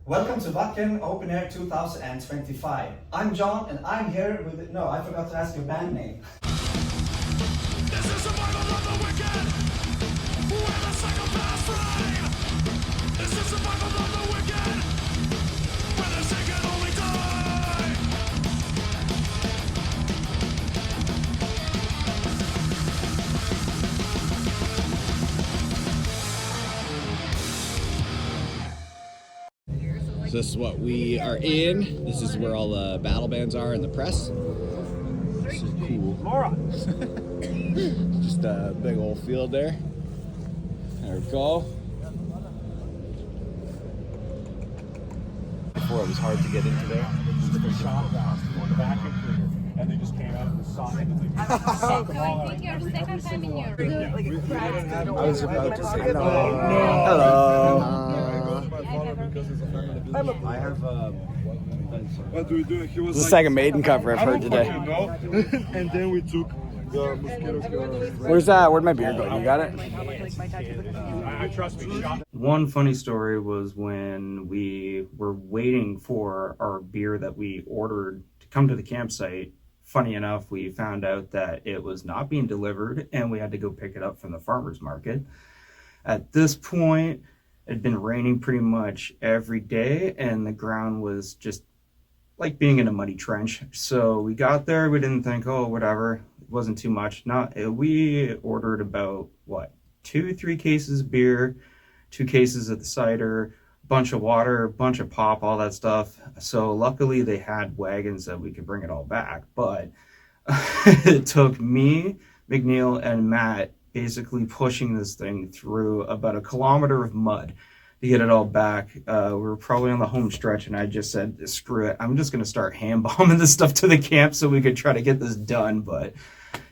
Welcome to WACKEN Open Air 2025. I'm John and I'm here with, no, I forgot to ask your band name. This is survival of the wicked, where the psychopaths reign. This is survival of the wicked, where the sick can only die. So this is what we are in. This is where all the battle bands are in the press. This is cool. Just a big old field there. There we go. Before it was hard to get into there. And they just came out of the sun. So I think your second time in your I was about to say hello. I have What do we do? He was this is the second Maiden cover I've heard today. And then we took the mosquito killer. Where'd my beer go? You got it? I trust me. One funny story was when we were waiting for our beer that we ordered to come to the campsite. Funny enough, we found out that it was not being delivered and we had to go pick it up from the farmer's market. At this point, it had been raining pretty much every day and the ground was just like being in a muddy trench. So we got there, we didn't think, oh, whatever, it wasn't too much. We ordered about, 2-3 cases of beer, 2 cases of the cider, bunch of water, bunch of pop, all that stuff. So luckily they had wagons that we could bring it all back. But it took me, McNeil, and Matt basically pushing this thing through about 1 kilometer of mud to get it all back. We were probably on the home stretch and I just said, screw it, I'm just going to start hand bombing this stuff to the camp so we could try to get this done. But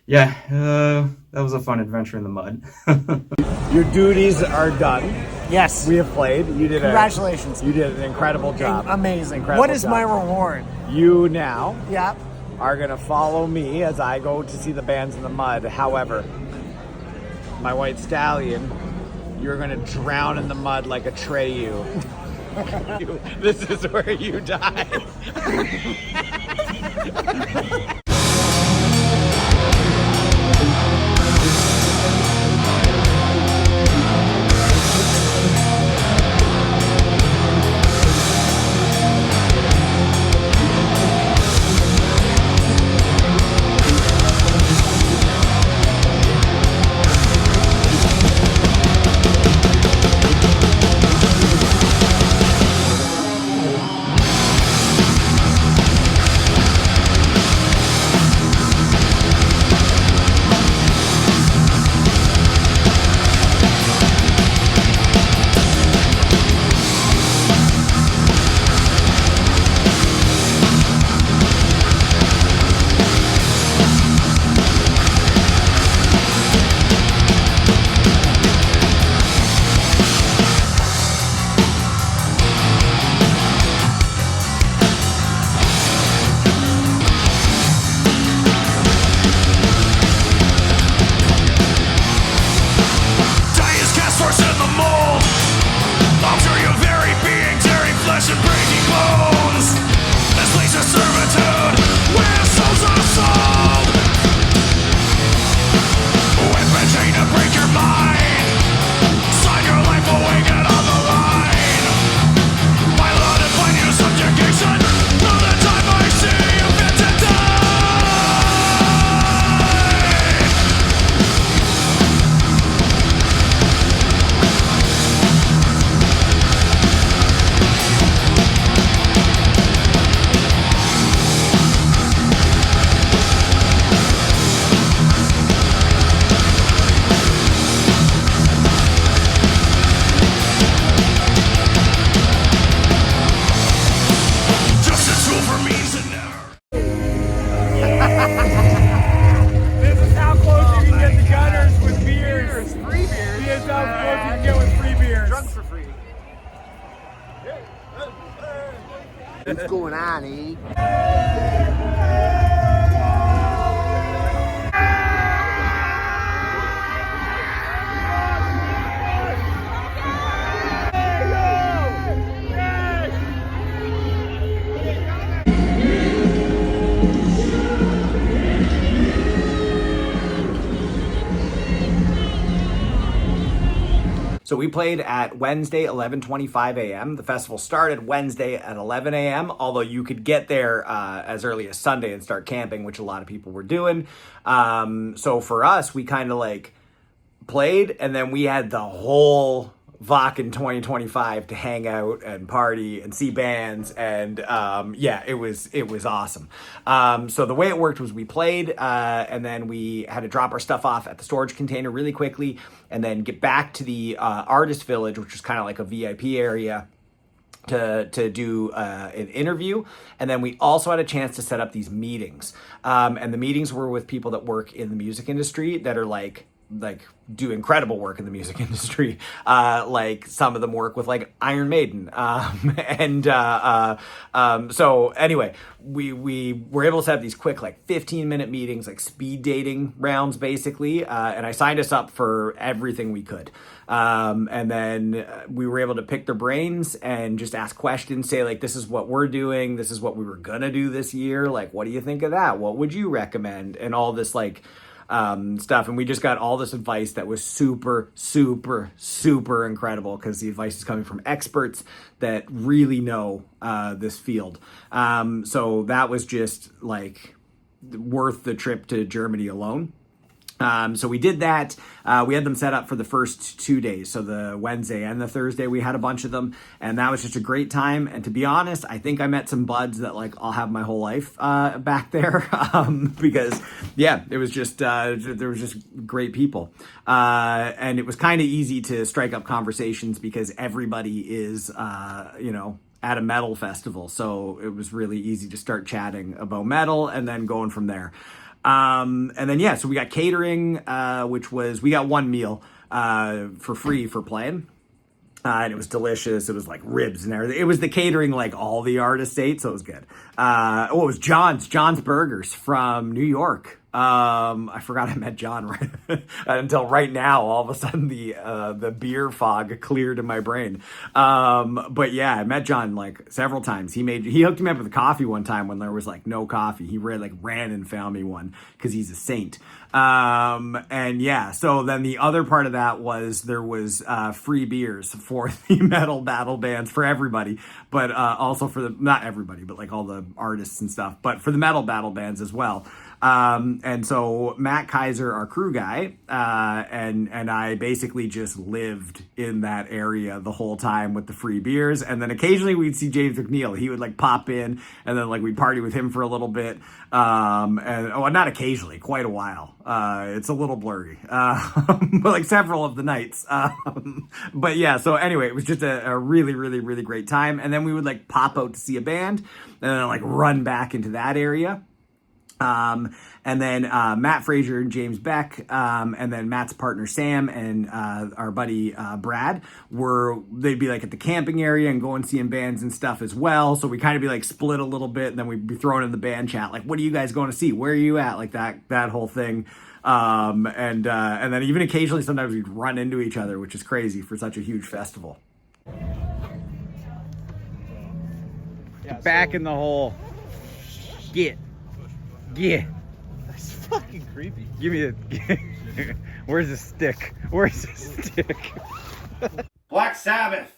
yeah, that was a fun adventure in the mud. Your duties are done. Yes. We have played. You did Congratulations. You did an incredible job. Amazing. Incredible What is job. my reward? You now Yep. are going to follow me as I go to see the bands in the mud. However, my white stallion, you're going to drown in the mud like a Treyu. This is where you die. What's going on, eh? So we played at Wednesday, 11:25 a.m. The festival started Wednesday at 11 a.m., although you could get there as early as Sunday and start camping, which a lot of people were doing. So for us, we kind of like played, and then we had the whole WACKEN 2025 to hang out and party and see bands, and yeah, it was awesome. So the way it worked was we played, and then we had to drop our stuff off at the storage container really quickly, and then get back to the artist village, which was kind of like a VIP area, to do an interview. And then we also had a chance to set up these meetings, and the meetings were with people that work in the music industry that are like do incredible work in the music industry. Like some of them work with like Iron Maiden. So anyway, we were able to set up these quick like 15-minute meetings, like speed dating rounds basically. And I signed us up for everything we could. And then we were able to pick their brains and just ask questions, say like, this is what we're doing. This is what we were gonna do this year. Like, what do you think of that? What would you recommend? And all this like, stuff. And we just got all this advice that was super, super, super incredible, because the advice is coming from experts that really know this field. So that was just like worth the trip to Germany alone. So we did that. We had them set up for the first 2 days. So the Wednesday and the Thursday, we had a bunch of them, and that was just a great time. And to be honest, I think I met some buds that like I'll have my whole life back there, because yeah, it was just there was just great people, and it was kind of easy to strike up conversations because everybody is at a metal festival, so it was really easy to start chatting about metal and then going from there. And then, yeah, so we got catering, which was, we got one meal, for free for playing. And it was delicious. It was like ribs and everything. It was the catering, like all the artists ate, so it was good. It was John's Burgers from New York. I forgot I met John right until right now. All of a sudden, the beer fog cleared in my brain. But yeah, I met John like several times. He hooked me up with a coffee one time when there was like no coffee. He ran and found me one because he's a saint. And yeah, so then the other part of that was there was free beers for the metal battle bands for everybody, but also for not everybody, but like all the artists and stuff, but for the metal battle bands as well. And so Matt Kaiser, our crew guy, and I basically just lived in that area the whole time with the free beers. And then occasionally we'd see James McNeil. He would like pop in, and then like we'd party with him for a little bit. Not occasionally, quite a while. It's a little blurry, but like several of the nights. But yeah, so anyway, it was just a really, really, really great time. And then we would like pop out to see a band and then like run back into that area. And then Matt Frazier and James Beck, and then Matt's partner Sam and our buddy Brad they'd be like at the camping area and going seeing bands and stuff as well. So we kind of be like split a little bit, and then we'd be thrown in the band chat, like, what are you guys going to see? Where are you at? Like that whole thing. And then even occasionally sometimes we'd run into each other, which is crazy for such a huge festival. Yeah, back in the hole. Get. That's fucking creepy. Give me where's the stick? Where's the stick? Black Sabbath.